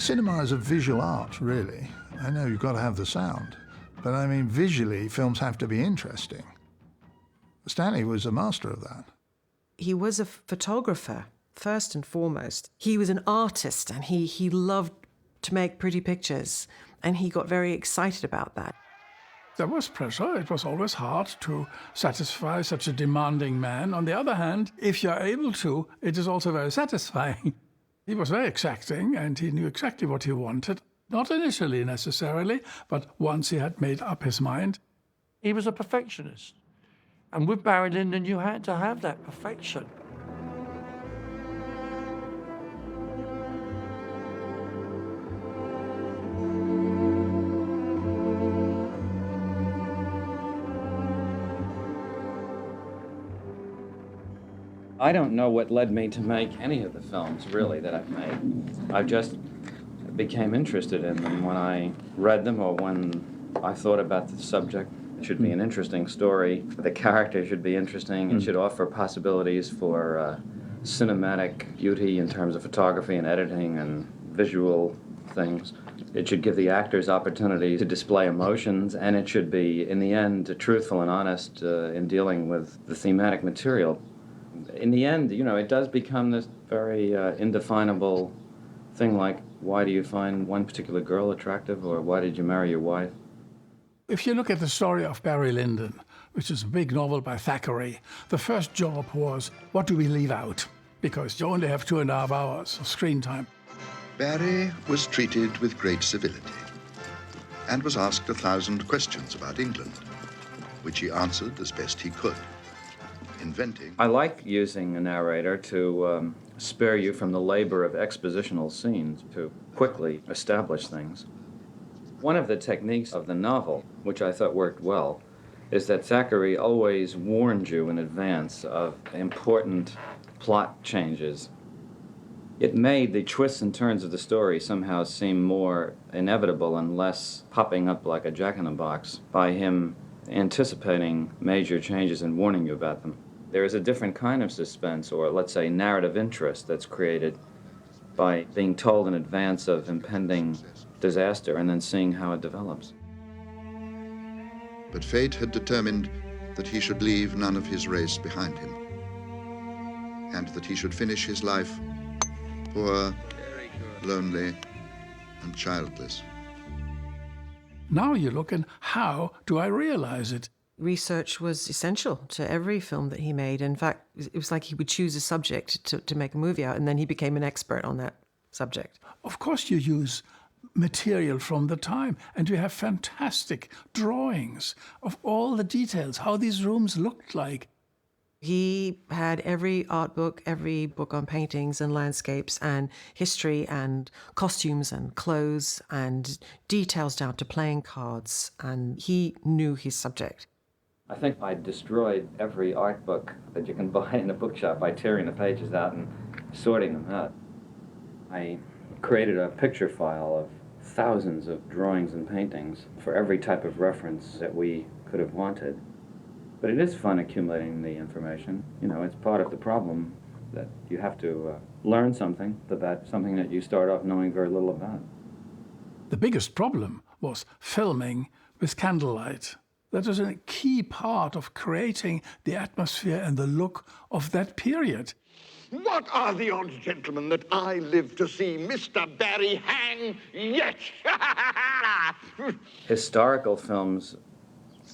Cinema is a visual art, really. I know you've got to have the sound, but I mean, visually, films have to be interesting. Stanley was a master of that. He was a photographer, first and foremost. He was an artist, and he loved to make pretty pictures, and he got very excited about that. There was pressure. It was always hard to satisfy such a demanding man. On the other hand, if you're able to, it is also very satisfying. He was very exacting, and he knew exactly what he wanted. Not initially necessarily, but once he had made up his mind. He was a perfectionist. And with Barry Lyndon, you had to have that perfection. I don't know what led me to make any of the films, really, that I've made. I just became interested in them when I read them or when I thought about the subject. It should be an interesting story. The character should be interesting. It should offer possibilities for cinematic beauty in terms of photography and editing and visual things. It should give the actors opportunity to display emotions, and it should be, in the end, truthful and honest in dealing with the thematic material. In the end, you know, it does become this very indefinable thing like, why do you find one particular girl attractive, or why did you marry your wife? If you look at the story of Barry Lyndon, which is a big novel by Thackeray, the first job was, what do we leave out? Because you only have 2.5 hours of screen time. Barry was treated with great civility and was asked 1,000 questions about England, which he answered as best he could. I like using a narrator to spare you from the labor of expositional scenes, to quickly establish things. One of the techniques of the novel, which I thought worked well, is that Thackeray always warned you in advance of important plot changes. It made the twists and turns of the story somehow seem more inevitable and less popping up like a jack-in-the-box by him anticipating major changes and warning you about them. There is a different kind of suspense, or let's say narrative interest, that's created by being told in advance of impending disaster and then seeing how it develops. But fate had determined that he should leave none of his race behind him, and that he should finish his life poor, lonely, and childless. Now you look and how do I realize it? Research was essential to every film that he made. In fact, it was like he would choose a subject to make a movie out, and then he became an expert on that subject. Of course you use material from the time, and you have fantastic drawings of all the details, how these rooms looked like. He had every art book, every book on paintings and landscapes and history and costumes and clothes and details down to playing cards, and he knew his subject. I think I destroyed every art book that you can buy in a bookshop by tearing the pages out and sorting them out. I created a picture file of thousands of drawings and paintings for every type of reference that we could have wanted. But it is fun accumulating the information. You know, it's part of the problem that you have to learn something about something that you start off knowing very little about. The biggest problem was filming with candlelight. That was a key part of creating the atmosphere and the look of that period. What are the odds, gentlemen, that I live to see Mr. Barry hang yet? Historical films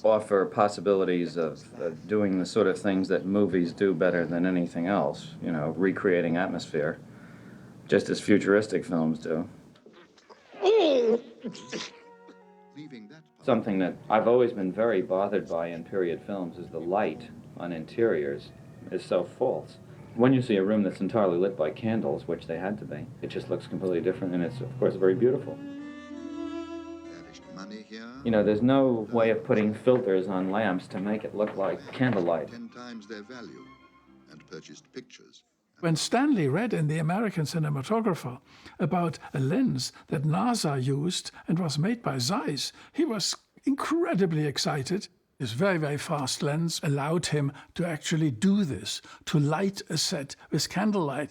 offer possibilities of doing the sort of things that movies do better than anything else, you know, recreating atmosphere, just as futuristic films do. Oh! Something that I've always been very bothered by in period films is the light on interiors is so false. When you see a room that's entirely lit by candles, which they had to be, it just looks completely different, and it's, of course, very beautiful. You know, there's no way of putting filters on lamps to make it look like candlelight. 10 times their value and purchased pictures. When Stanley read in The American Cinematographer about a lens that NASA used and was made by Zeiss, he was incredibly excited. His very, very fast lens allowed him to actually do this, to light a set with candlelight.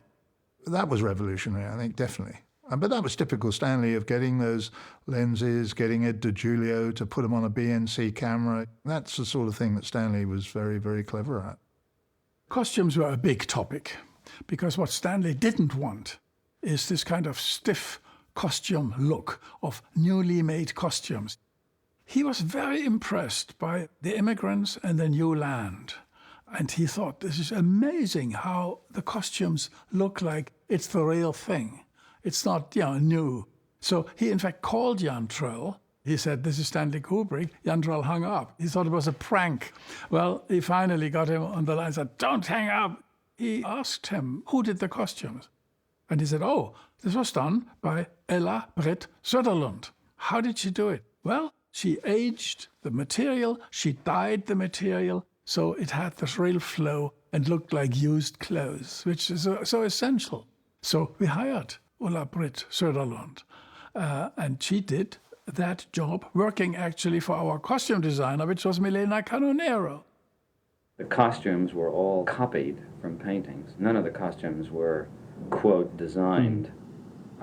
That was revolutionary, I think, definitely. But that was typical Stanley of getting those lenses, getting Ed DiGiulio to put them on a BNC camera. That's the sort of thing that Stanley was very, very clever at. Costumes were a big topic, because what Stanley didn't want is this kind of stiff costume look of newly made costumes. He was very impressed by the immigrants and the new land. And he thought, this is amazing how the costumes look like it's the real thing. It's not, new. So he, in fact, called Jan Troell. He said, this is Stanley Kubrick. Jan Troell hung up. He thought it was a prank. Well, he finally got him on the line and said, don't hang up. He asked him, who did the costumes? And he said, oh, this was done by Ella Britt Söderlund. How did she do it? Well, she aged the material, she dyed the material, so it had this real flow and looked like used clothes, which is so essential. So we hired Ulla Britt Söderlund, and she did that job, working actually for our costume designer, which was Milena Canonero. The costumes were all copied from paintings. None of the costumes were, quote, designed.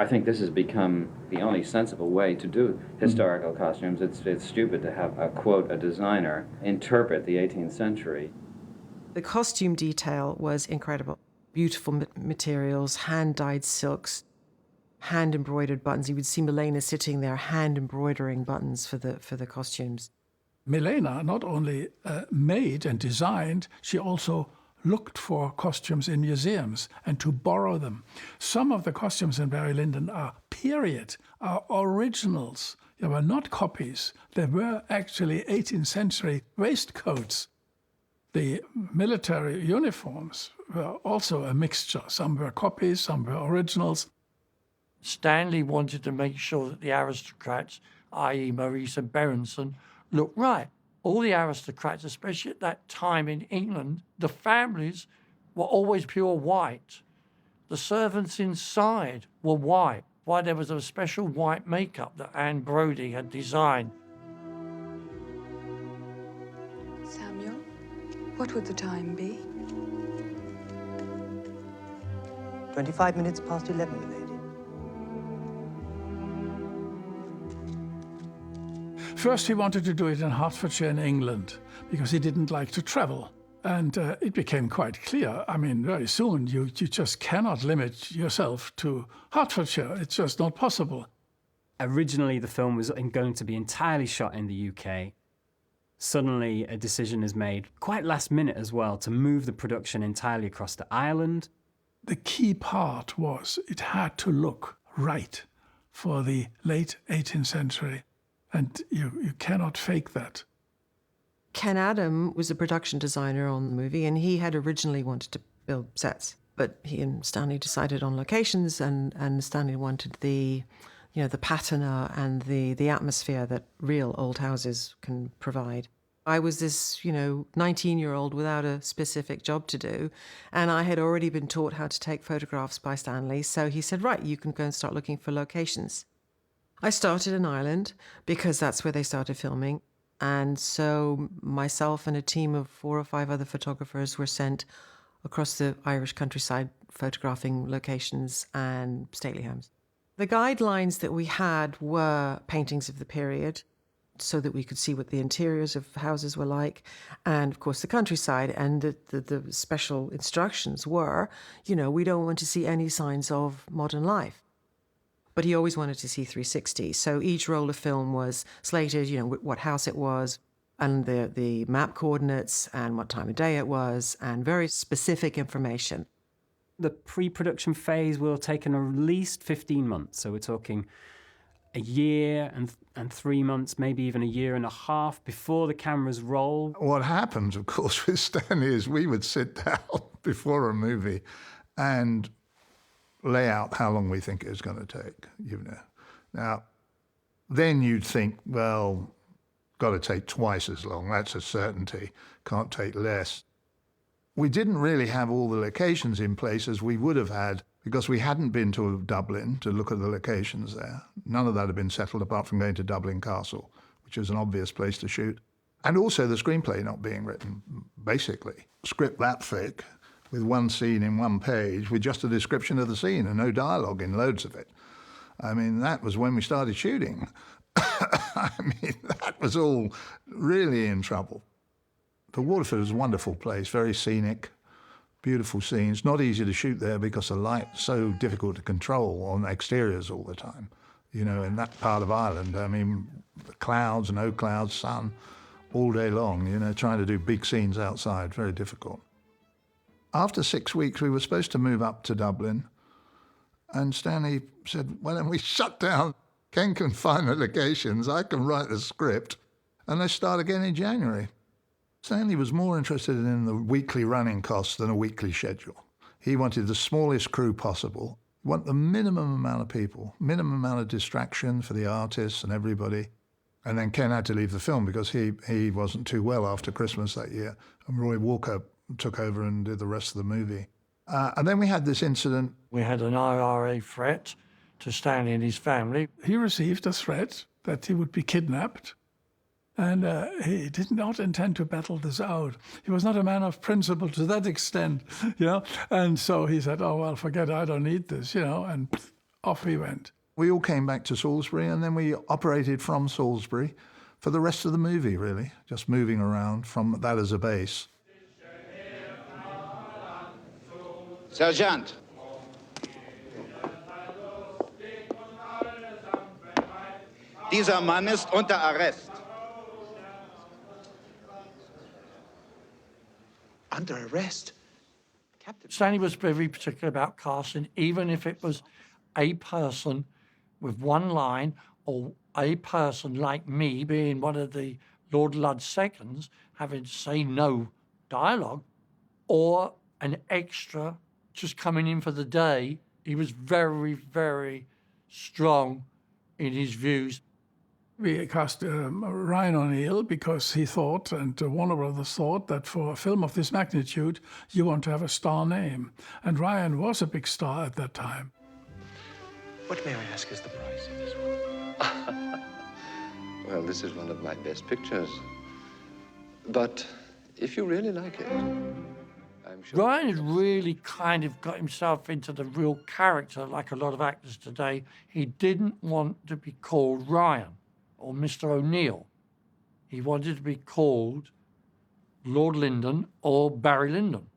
I think this has become the only sensible way to do historical costumes. It's stupid to have, a designer interpret the 18th century. The costume detail was incredible. Beautiful materials, hand-dyed silks, hand-embroidered buttons. You would see Milena sitting there hand-embroidering buttons for the costumes. Milena not only made and designed, she also looked for costumes in museums and to borrow them. Some of the costumes in Barry Lyndon are period, are originals. They were not copies. They were actually 18th century waistcoats. The military uniforms were also a mixture. Some were copies, some were originals. Stanley wanted to make sure that the aristocrats, i.e. Maurice and Berenson, looked right. All the aristocrats, especially at that time in England, the families were always pure white. The servants inside were white. Why, there was a special white makeup that Anne Brodie had designed. Samuel, what would the time be? 25 minutes past 11, milady. First, he wanted to do it in Hertfordshire in England because he didn't like to travel. And it became quite clear. I mean, very soon, you just cannot limit yourself to Hertfordshire. It's just not possible. Originally, the film was going to be entirely shot in the UK. Suddenly, a decision is made, quite last minute as well, to move the production entirely across to Ireland. The key part was it had to look right for the late 18th century. And you cannot fake that. Ken Adam was a production designer on the movie, and he had originally wanted to build sets. But he and Stanley decided on locations, and Stanley wanted the patina and the atmosphere that real old houses can provide. I was this, 19-year-old without a specific job to do, and I had already been taught how to take photographs by Stanley. So he said, right, you can go and start looking for locations. I started in Ireland because that's where they started filming. And so myself and a team of 4 or 5 other photographers were sent across the Irish countryside photographing locations and stately homes. The guidelines that we had were paintings of the period so that we could see what the interiors of houses were like, and of course the countryside. And the special instructions were, we don't want to see any signs of modern life. But he always wanted to see 360. So each roll of film was slated, what house it was, and the map coordinates, and what time of day it was, and very specific information. The pre-production phase will have taken at least 15 months. So we're talking a year and 3 months, maybe even a year and a half before the cameras roll. What happens, of course, with Stanley is we would sit down before a movie and lay out how long we think it's going to take, Now, then you'd think, well, got to take twice as long. That's a certainty. Can't take less. We didn't really have all the locations in place as we would have had because we hadn't been to Dublin to look at the locations there. None of that had been settled apart from going to Dublin Castle, which is an obvious place to shoot. And also the screenplay not being written, basically. Script that thick, with one scene in one page, with just a description of the scene and no dialogue in loads of it. I mean, that was when we started shooting. I mean, that was all really in trouble. But Waterford is a wonderful place, very scenic, beautiful scenes. Not easy to shoot there because the light's so difficult to control on exteriors all the time. You know, in that part of Ireland, I mean, clouds, no clouds, sun, all day long, you know, trying to do big scenes outside, very difficult. After 6 weeks, we were supposed to move up to Dublin, and Stanley said, why don't we shut down? Ken can find the locations, I can write the script, and let's start again in January. Stanley was more interested in the weekly running costs than a weekly schedule. He wanted the smallest crew possible, want the minimum amount of people, minimum amount of distraction for the artists and everybody. And then Ken had to leave the film because he wasn't too well after Christmas that year, and Roy Walker took over and did the rest of the movie. And then we had this incident. We had an IRA threat to Stanley and his family. He received a threat that he would be kidnapped, and he did not intend to battle this out. He was not a man of principle to that extent, you know. And so he said, oh, well, forget it, I don't need this, you know, and off he went. We all came back to Salisbury, and then we operated from Salisbury for the rest of the movie, really, just moving around from that as a base. Sergeant. Dieser Mann ist unter Arrest. Under arrest? Captain Stanley was very particular about casting, even if it was a person with one line or a person like me being one of the Lord Ludd seconds having to say no dialogue, or an extra just coming in for the day. He was very, very strong in his views. We cast Ryan O'Neill because he thought, and Warner Brothers thought, that for a film of this magnitude, you want to have a star name. And Ryan was a big star at that time. What, may I ask, is the price of this one? Well, this is one of my best pictures. But if you really like it, I'm sure... Ryan had really kind of got himself into the real character, like a lot of actors today. He didn't want to be called Ryan or Mr. O'Neill. He wanted to be called Lord Lyndon or Barry Lyndon.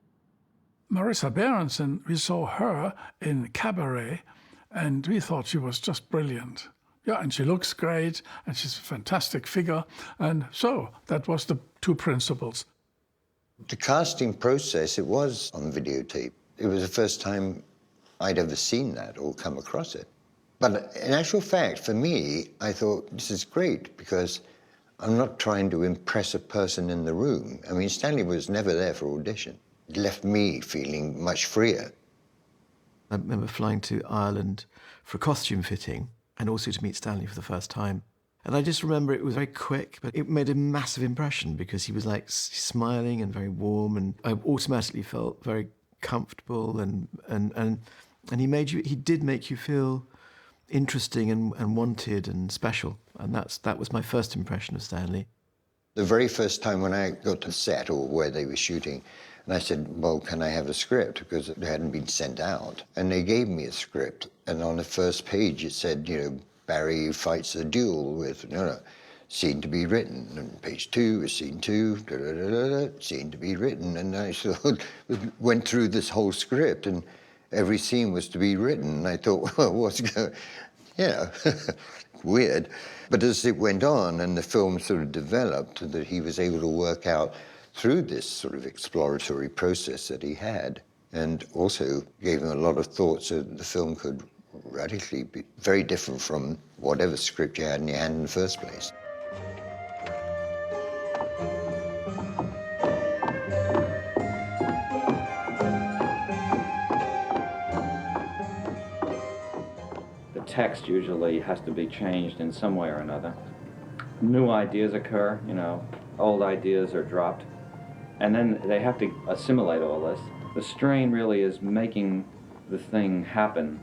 Marissa Berenson, we saw her in Cabaret, and we thought she was just brilliant. Yeah, and she looks great, and she's a fantastic figure. And so that was the two principles. The casting process, it was on videotape. It was the first time I'd ever seen that or come across it. But in actual fact, for me, I thought, this is great, because I'm not trying to impress a person in the room. I mean, Stanley was never there for audition. It left me feeling much freer. I remember flying to Ireland for a costume fitting and also to meet Stanley for the first time. And I just remember it was very quick, but it made a massive impression because he was like smiling and very warm, and I automatically felt very comfortable, and he did make you feel interesting and wanted and special. And that was my first impression of Stanley. The very first time when I got to set or where they were shooting, and I said, well, can I have a script? Because it hadn't been sent out. And they gave me a script. And on the first page, it said, you know, Barry fights a duel with, scene to be written. And page 2 is scene 2, scene to be written. And I sort of went through this whole script, and every scene was to be written. And I thought, well, what's going, weird. But as it went on and the film sort of developed, that he was able to work out through this sort of exploratory process that he had, and also gave him a lot of thought so that the film could radically be very different from whatever script you had in your hand in the first place. The text usually has to be changed in some way or another. New ideas occur, old ideas are dropped, and then they have to assimilate all this. The strain really is making the thing happen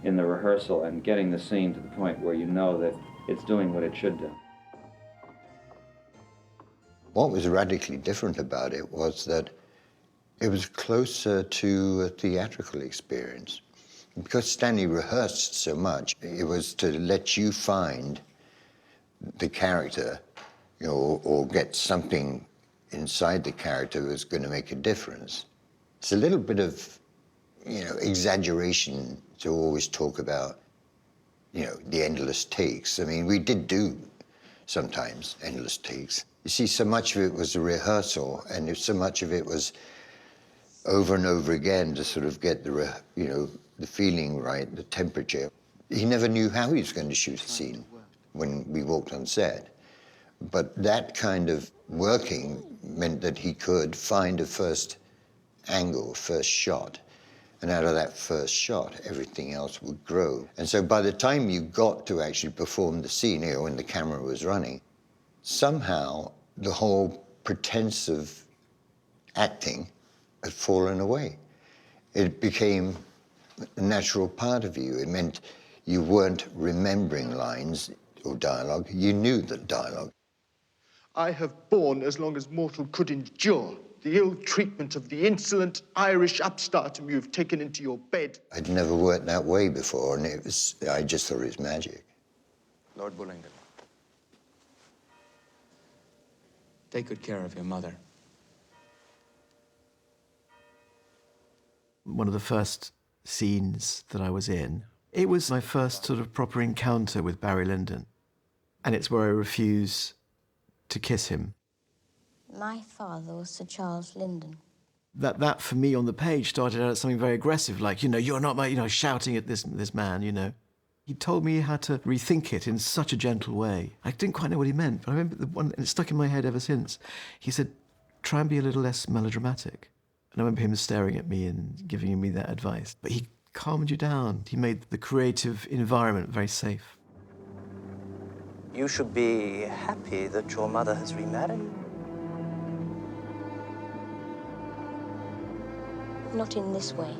in the rehearsal and getting the scene to the point where you know that it's doing what it should do. What was radically different about it was that it was closer to a theatrical experience. Because Stanley rehearsed so much, it was to let you find the character, you know, or get something inside the character that was going to make a difference. It's a little bit of, you know, exaggeration to always talk about, you know, the endless takes. I mean, we did do sometimes endless takes. You see, so much of it was a rehearsal, and so much of it was over and over again to sort of get the, you know, the feeling right, the temperature. He never knew how he was going to shoot a scene when we walked on set. But that kind of working meant that he could find a first angle, first shot. And out of that first shot, everything else would grow. And so by the time you got to actually perform the scene, you know, when the camera was running, somehow the whole pretense of acting had fallen away. It became a natural part of you. It meant you weren't remembering lines or dialogue. You knew the dialogue. I have borne as long as mortal could endure the ill treatment of the insolent Irish upstart whom you have taken into your bed. I'd never worked that way before, and I just thought it was magic. Lord Bullingdon, take good care of your mother. One of the first scenes that I was in, it was my first sort of proper encounter with Barry Lyndon. And it's where I refuse to kiss him. My father was Sir Charles Lyndon. That for me on the page started out as something very aggressive, like, you know, you're not my, you know, shouting at this man, you know. He told me how to rethink it in such a gentle way. I didn't quite know what he meant, but I remember the one, and it's stuck in my head ever since. He said, try and be a little less melodramatic. And I remember him staring at me and giving me that advice. But he calmed you down. He made the creative environment very safe. You should be happy that your mother has remarried. Not in this way.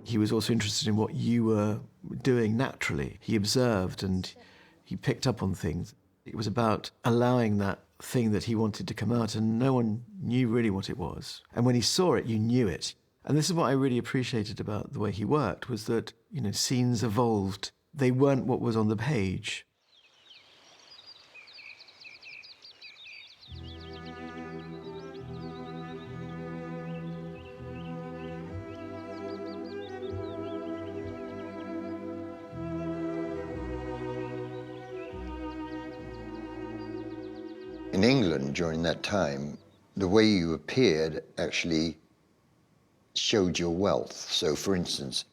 He was also interested in what you were doing naturally. He observed and he picked up on things. It was about allowing that thing that he wanted to come out, and no one knew really what it was. And when he saw it, you knew it. And this is what I really appreciated about the way he worked, was that, you know, scenes evolved. They weren't what was on the page. In England during that time, the way you appeared actually showed your wealth. So, for instance,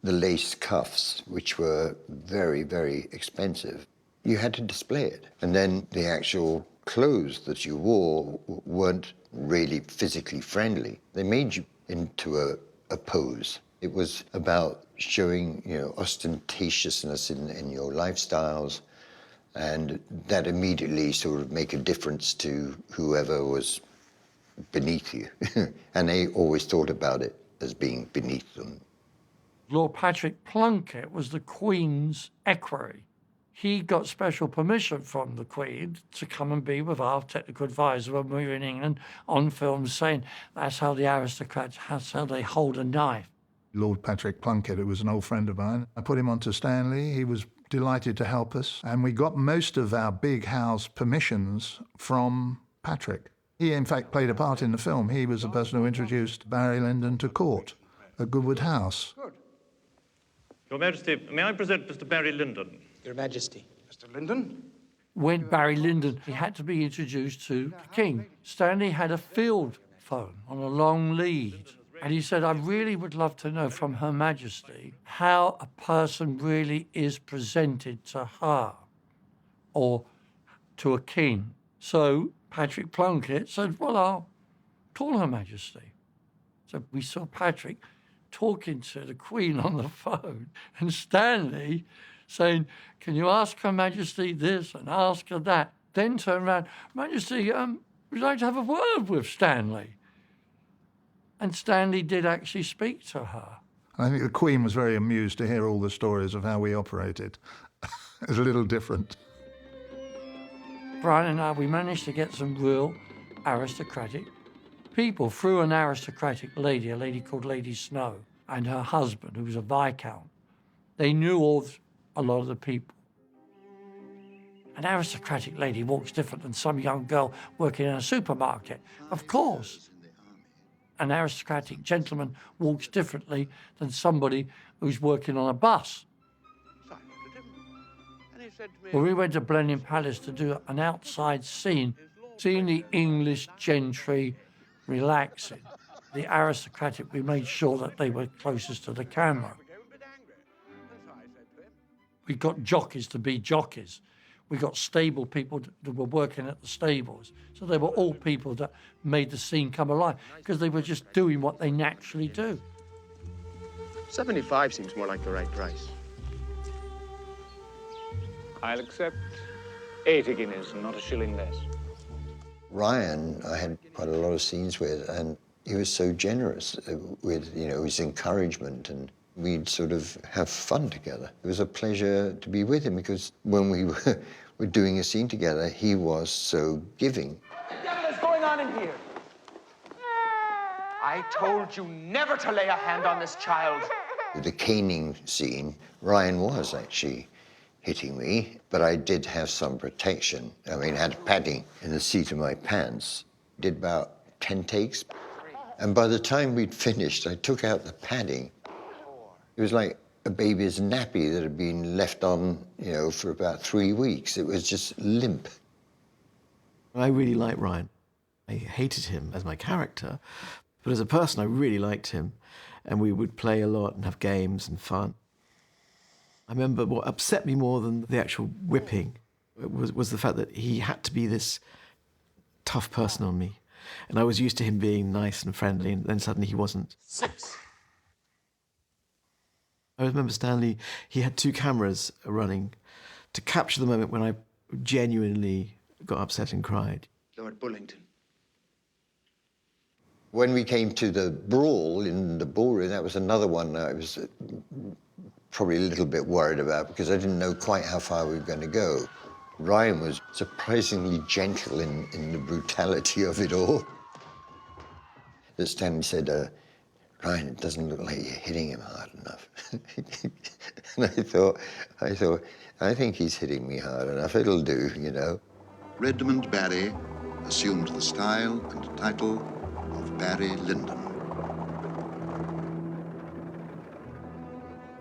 the lace cuffs, which were very, very expensive, you had to display it. And then the actual clothes that you wore weren't really physically friendly. They made you into a pose. It was about showing, you know, ostentatiousness in your lifestyles, and that immediately sort of make a difference to whoever was beneath you. And they always thought about it as being beneath them. Lord Patrick Plunkett was the Queen's equerry. He got special permission from the Queen to come and be with our technical advisor when we were in England on film, saying that's how the aristocrats, that's how they hold a knife. Lord Patrick Plunkett, who was an old friend of mine, I put him onto Stanley. He was delighted to help us, and we got most of our big house permissions from Patrick. He, in fact, played a part in the film. He was the person who introduced Barry Lyndon to court at Goodwood House. Good. Your Majesty, may I present Mr. Barry Lyndon? Your Majesty. Mr. Lyndon? When Barry Lyndon, he had to be introduced to the King. Stanley had a field phone on a long lead. And he said, I really would love to know from Her Majesty how a person really is presented to her or to a king. So Patrick Plunkett said, well, I'll call Her Majesty. So we saw Patrick talking to the Queen on the phone and Stanley saying, can you ask Her Majesty this and ask her that? Then turn around, Majesty, would you like to have a word with Stanley? And Stanley did actually speak to her. I think the Queen was very amused to hear all the stories of how we operated. It was a little different. Brian and I, we managed to get some real aristocratic people through an aristocratic lady, a lady called Lady Snow, and her husband, who was a Viscount. They knew a lot of the people. An aristocratic lady walks different than some young girl working in a supermarket. Of course. An aristocratic gentleman walks differently than somebody who's working on a bus. Well, we went to Blenheim Palace to do an outside scene, seeing the English gentry relaxing. The aristocratic, we made sure that they were closest to the camera. We got jockeys to be jockeys. We got stable people that were working at the stables. So they were all people that made the scene come alive because they were just doing what they naturally do. 75 seems more like the right price. I'll accept 80 guineas and not a shilling less. Ryan, I had quite a lot of scenes with, and he was so generous with, his encouragement, and we'd sort of have fun together. It was a pleasure to be with him because when we were doing a scene together, he was so giving. What the devil is going on in here? I told you never to lay a hand on this child. The caning scene, Ryan was actually hitting me, but I did have some protection. I mean, I had padding in the seat of my pants. Did about 10 takes. And by the time we'd finished, I took out the padding. It was like a baby's nappy that had been left on, for about 3 weeks. It was just limp. I really liked Ryan. I hated him as my character, but as a person, I really liked him. And we would play a lot and have games and fun. I remember what upset me more than the actual whipping was the fact that he had to be this tough person on me. And I was used to him being nice and friendly, and then suddenly he wasn't. 6. I remember Stanley, he had 2 cameras running to capture the moment when I genuinely got upset and cried. Lord Bullington. When we came to the brawl in the ballroom, that was another one I was probably a little bit worried about because I didn't know quite how far we were going to go. Ryan was surprisingly gentle in the brutality of it all. That Stanley said, Ryan, it doesn't look like you're hitting him hard enough. And I think he's hitting me hard enough. It'll do, Redmond Barry assumed the style and title of Barry Lyndon.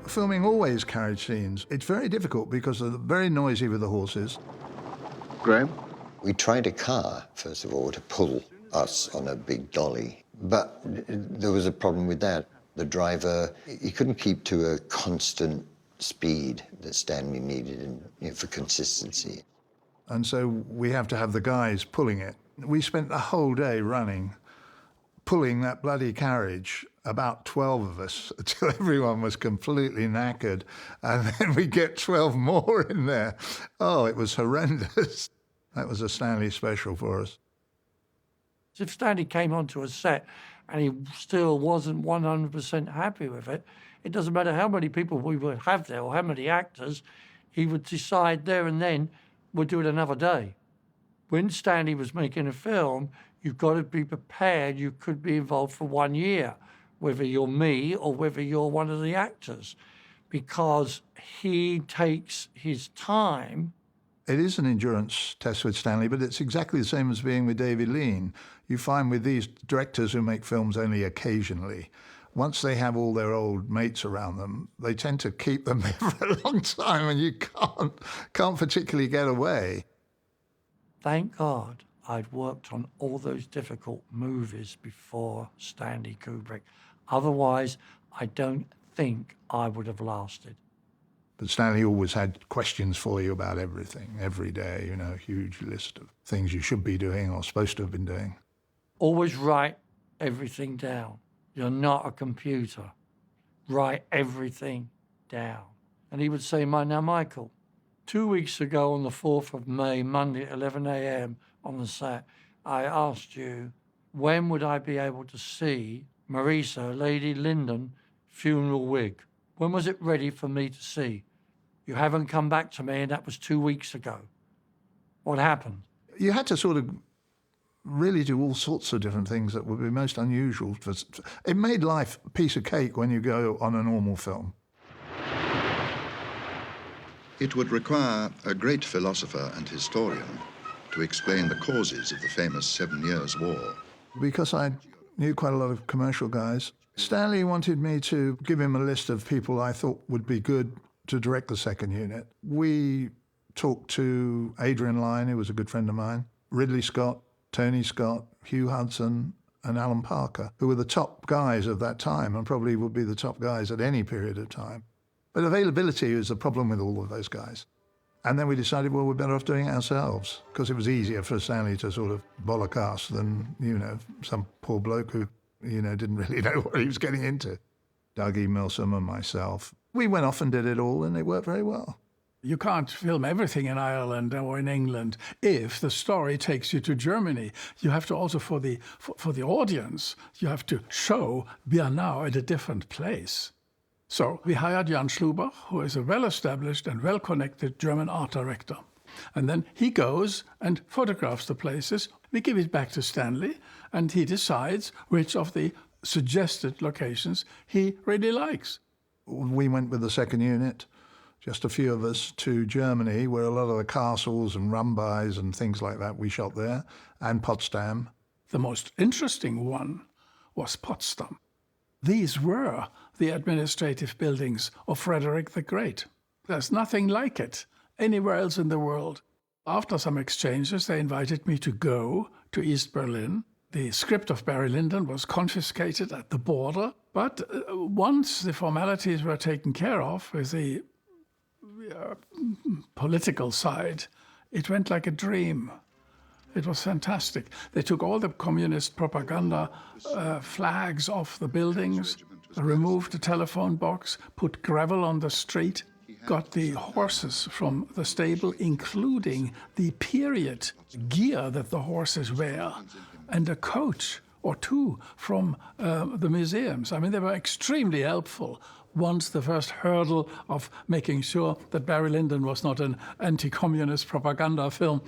Filming always carriage scenes. It's very difficult because they're very noisy with the horses. Graham? We tried a car, first of all, to pull us on a big dolly. But there was a problem with that. The driver, he couldn't keep to a constant speed that Stanley needed for consistency. And so we have to have the guys pulling it. We spent the whole day pulling that bloody carriage, about 12 of us, until everyone was completely knackered. And then we get 12 more in there. Oh, it was horrendous. That was a Stanley special for us. If Stanley came onto a set and he still wasn't 100% happy with it, it doesn't matter how many people we would have there or how many actors, he would decide there and then we'll do it another day. When Stanley was making a film, you've got to be prepared. You could be involved for 1 year, whether you're me or whether you're one of the actors, because he takes his time. It is an endurance test with Stanley, but it's exactly the same as being with David Lean. You find with these directors who make films only occasionally, once they have all their old mates around them, they tend to keep them there for a long time, and you can't particularly get away. Thank God I'd worked on all those difficult movies before Stanley Kubrick. Otherwise, I don't think I would have lasted. But Stanley always had questions for you about everything, every day, a huge list of things you should be doing or supposed to have been doing. Always write everything down. You're not a computer. Write everything down. And he would say, now, Michael, 2 weeks ago on the 4th of May, Monday at 11 a.m. on the set, I asked you, when would I be able to see Marisa, Lady Lyndon, funeral wig? When was it ready for me to see? You haven't come back to me, and that was 2 weeks ago. What happened? You had to sort of really do all sorts of different things that would be most unusual. It made life a piece of cake when you go on a normal film. It would require a great philosopher and historian to explain the causes of the famous 7 Years' War. Because I knew quite a lot of commercial guys, Stanley wanted me to give him a list of people I thought would be good to direct the second unit. We talked to Adrian Lyne, who was a good friend of mine, Ridley Scott, Tony Scott, Hugh Hudson, and Alan Parker, who were the top guys of that time and probably would be the top guys at any period of time. But availability was a problem with all of those guys. And then we decided, well, we're better off doing it ourselves, because it was easier for Stanley to sort of bollock us than, some poor bloke who, didn't really know what he was getting into. Dougie Milsom and myself. We went off and did it all, and it worked very well. You can't film everything in Ireland or in England if the story takes you to Germany. You have to also, for the audience, you have to show we are now at a different place. So we hired Jan Schluber, who is a well-established and well-connected German art director. And then he goes and photographs the places. We give it back to Stanley, and he decides which of the suggested locations he really likes. We went with the second unit, just a few of us, to Germany, where a lot of the castles and Rumbais and things like that we shot there, and Potsdam. The most interesting one was Potsdam. These were the administrative buildings of Frederick the Great. There's nothing like it anywhere else in the world. After some exchanges, they invited me to go to East Berlin. The script of Barry Lyndon was confiscated at the border, but once the formalities were taken care of with the political side, it went like a dream. It was fantastic. They took all the communist propaganda flags off the buildings, removed the telephone box, put gravel on the street, got the horses from the stable, including the period gear that the horses wear, and a coach or two from the museums. I mean, they were extremely helpful once the first hurdle of making sure that Barry Lyndon was not an anti-communist propaganda film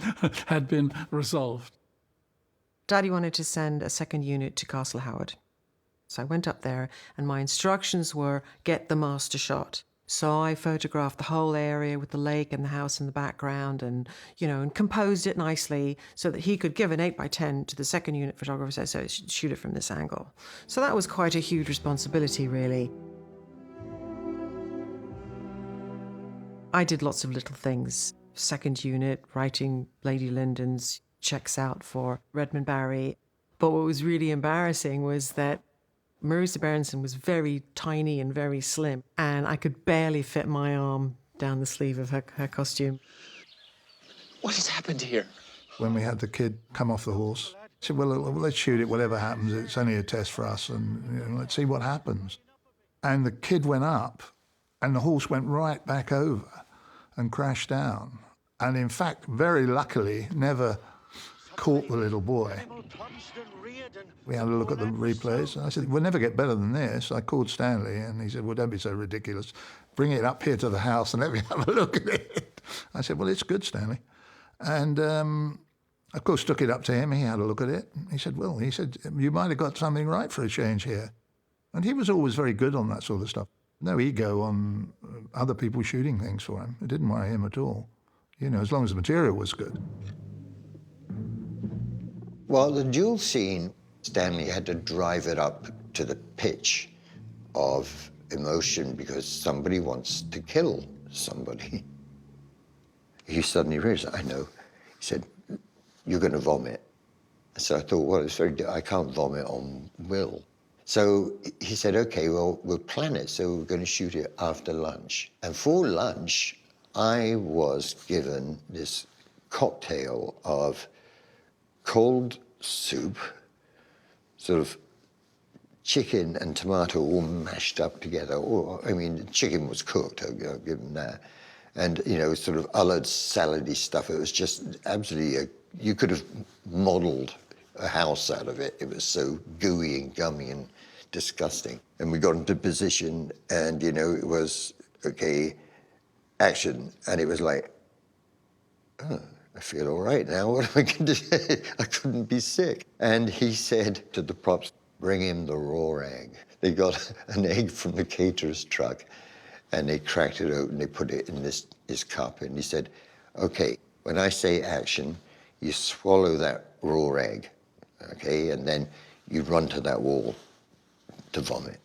had been resolved. Daddy wanted to send a second unit to Castle Howard. So I went up there and my instructions were get the master shot. So I photographed the whole area with the lake and the house in the background and composed it nicely so that he could give an 8x10 to the second unit photographer, so shoot it from this angle. So that was quite a huge responsibility, really. I did lots of little things. Second unit, writing Lady Lyndon's checks out for Redmond Barry. But what was really embarrassing was that Marisa Berenson was very tiny and very slim, and I could barely fit my arm down the sleeve of her costume. What has happened here? When we had the kid come off the horse, I said, well, let's shoot it, whatever happens. It's only a test for us, and let's see what happens. And the kid went up, and the horse went right back over and crashed down. And in fact, very luckily, never caught the little boy. We had a look at the replays. I said, we'll never get better than this. I called Stanley, and he said, well, don't be so ridiculous. Bring it up here to the house and let me have a look at it. I said, well, it's good, Stanley. And, of course, took it up to him. He had a look at it. He said, you might have got something right for a change here. And he was always very good on that sort of stuff. No ego on other people shooting things for him. It didn't worry him at all, as long as the material was good. Well, the duel scene, Stanley had to drive it up to the pitch of emotion because somebody wants to kill somebody. He suddenly realized, I know. He said, you're going to vomit. So I thought, well, I can't vomit on Will. So he said, okay, well, we'll plan it. So we're going to shoot it after lunch. And for lunch, I was given this cocktail of cold soup, sort of chicken and tomato all mashed up together. The chicken was cooked, I'll give them that. And, sort of salad-y stuff. It was just absolutely, you could have modeled a house out of it. It was so gooey and gummy and disgusting. And we got into position and, it was, okay, action. And it was like, oh. I feel all right now. What am I going to do? I couldn't be sick. And he said to the props, bring him the raw egg. They got an egg from the caterer's truck, and they cracked it open. They put it in this cup, and he said, okay, when I say action, you swallow that raw egg, okay, and then you run to that wall to vomit.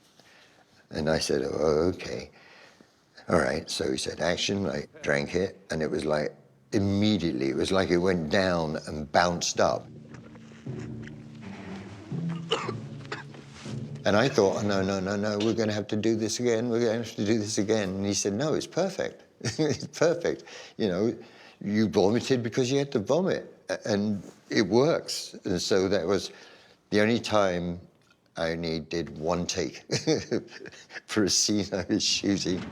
And I said, oh, okay. All right, so he said, action. I drank it, and it was like, immediately, it was like it went down and bounced up. And I thought, oh, no, we're going to have to do this again. We're going to have to do this again. And he said, no, it's perfect. It's perfect. You know, you vomited because you had to vomit, and it works. And so that was the only time I only did one take for a scene I was shooting.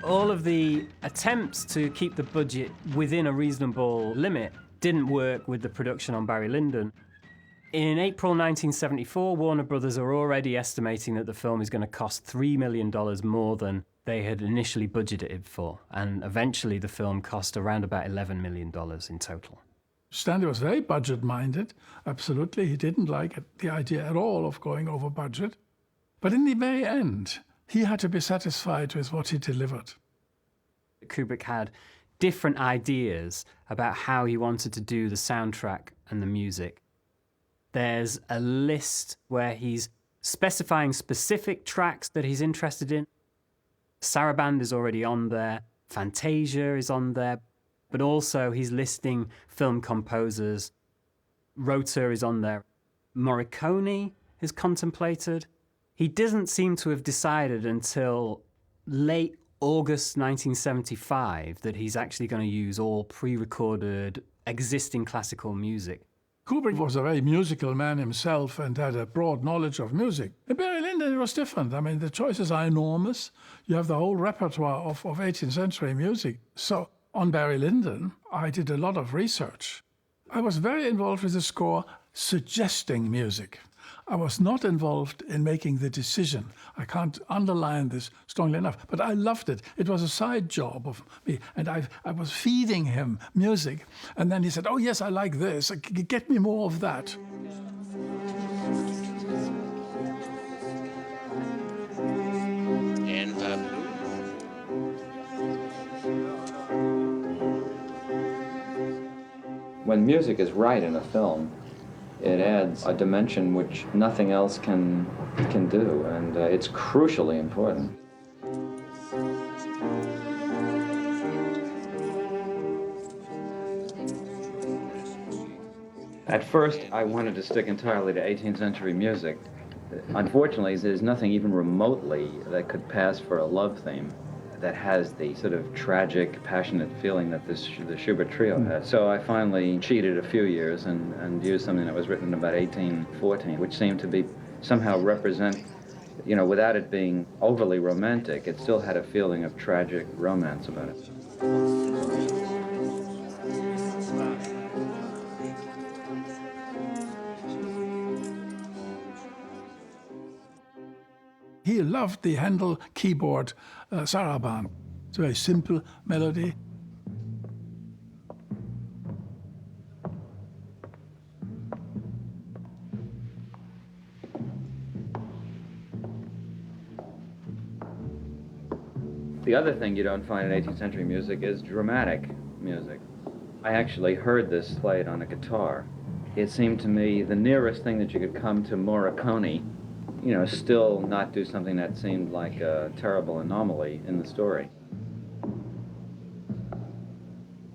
All of the attempts to keep the budget within a reasonable limit didn't work with the production on Barry Lyndon. In April 1974, Warner Brothers are already estimating that the film is going to cost $3 million more than they had initially budgeted for, and eventually the film cost around about $11 million in total. Stanley was very budget-minded, absolutely. He didn't like the idea at all of going over budget. But in the very end, he had to be satisfied with what he delivered. Kubrick had different ideas about how he wanted to do the soundtrack and the music. There's a list where he's specifying specific tracks that he's interested in. Saraband is already on there, Fantasia is on there, but also he's listing film composers. Rotor is on there. Morricone is contemplated. He doesn't seem to have decided until late August 1975 that he's actually going to use all pre-recorded existing classical music. Kubrick was a very musical man himself and had a broad knowledge of music. In Barry Lyndon, it was different. I mean, the choices are enormous. You have the whole repertoire of 18th century music. So on Barry Lyndon, I did a lot of research. I was very involved with the score, suggesting music. I was not involved in making the decision. I can't underline this strongly enough, but I loved it. It was a side job of me, and I was feeding him music. And then he said, oh, yes, I like this. Get me more of that. When music is right in a film, it adds a dimension which nothing else can do, and it's crucially important. At first, I wanted to stick entirely to 18th century music. Unfortunately, there's nothing even remotely that could pass for a love theme that has the sort of tragic, passionate feeling that the Schubert Trio has. So I finally cheated a few years and used something that was written in about 1814, which seemed to be somehow represent, you know, without it being overly romantic, it still had a feeling of tragic romance about it. He loved the Handel keyboard Saraband. It's a very simple melody. The other thing you don't find in 18th century music is dramatic music. I actually heard this played on a guitar. It seemed to me the nearest thing that you could come to Morricone, you know, still not do something that seemed like a terrible anomaly in the story.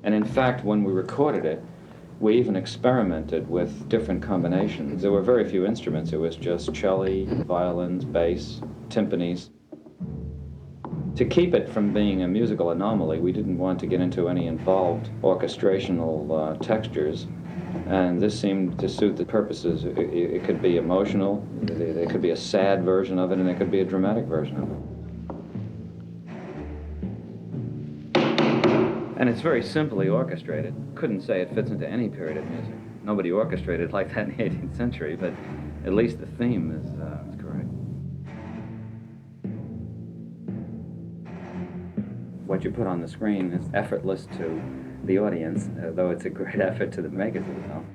And in fact, when we recorded it, we even experimented with different combinations. There were very few instruments. It was just cello, violins, bass, timpanis. To keep it from being a musical anomaly, we didn't want to get into any involved orchestrational textures. And this seemed to suit the purposes. It could be emotional, there could be a sad version of it, and there could be a dramatic version of it. And it's very simply orchestrated. Couldn't say it fits into any period of music. Nobody orchestrated like that in the 18th century, but at least the theme is correct. what you put on the screen is effortless to the audience, though it's a great effort to the makers of the film.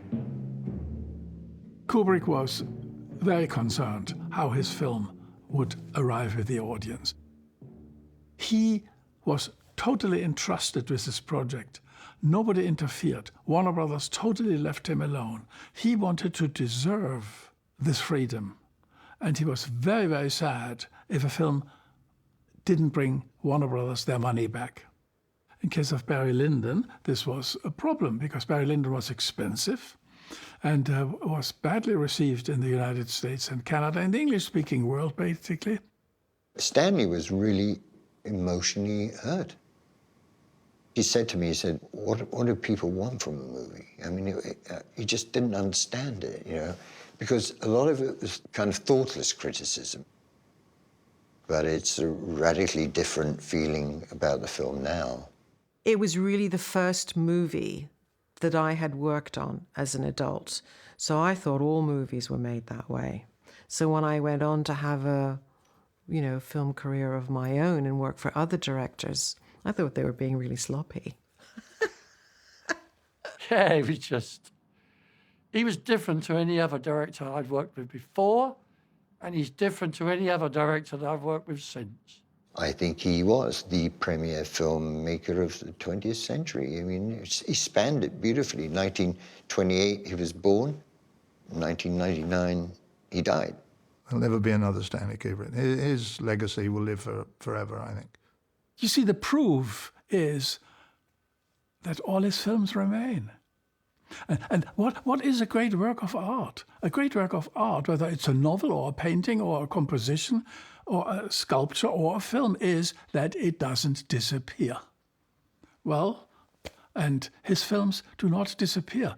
Kubrick was very concerned how his film would arrive with the audience. He was totally entrusted with this project. Nobody interfered. Warner Brothers totally left him alone. He wanted to deserve this freedom. And he was very, very sad if a film didn't bring Warner Brothers their money back. In case of Barry Lyndon, this was a problem because Barry Lyndon was expensive and was badly received in the United States and Canada, in the English-speaking world, basically. Stanley was really emotionally hurt. He said to me, he said, what do people want from a movie? I mean, he just didn't understand it, you know, because a lot of it was kind of thoughtless criticism. But it's a radically different feeling about the film now. It was really the first movie that I had worked on as an adult. So I thought all movies were made that way. So when I went on to have a, film career of my own and work for other directors, I thought they were being really sloppy. Yeah, he was different to any other director I'd worked with before, and he's different to any other director that I've worked with since. I think he was the premier filmmaker of the 20th century. I mean, he spanned it beautifully. 1928, he was born. 1999, he died. There'll never be another Stanley Kubrick. His legacy will live forever, I think. You see, the proof is that all his films remain. And what is a great work of art? A great work of art, whether it's a novel or a painting or a composition or a sculpture or a film, is that it doesn't disappear. Well, and his films do not disappear.